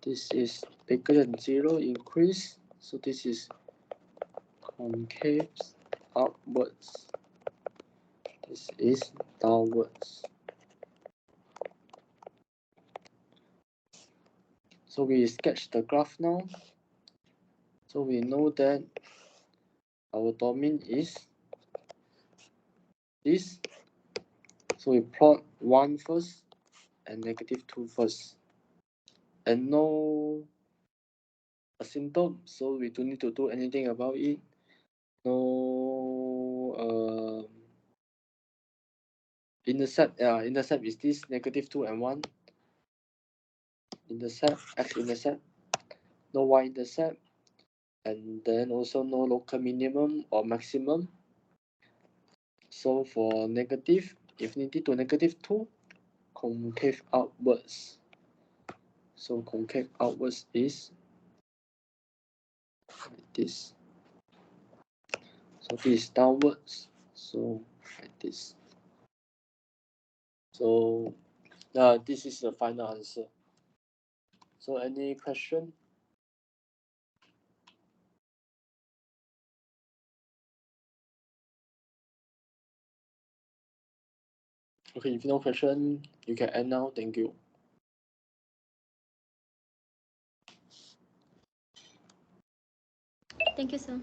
this is bigger than 0 increase, so this is concave upwards, this is downwards. So we sketch the graph now. So we know that our domain is this. So we plot 1 first and negative 2 first. And no asymptote, so we don't need to do anything about it. No intercept. Intercept is this negative 2 and 1. Intercept, x-intercept, no y-intercept, and then also no local minimum or maximum. So for negative infinity to negative 2, concave outwards. So concave outwards is like this. So this is downwards. So like this. So this is the final answer. So any question? Okay, if no question, you can end now. Thank you. Thank you, sir.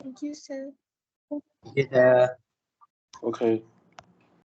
Thank you, sir. Okay.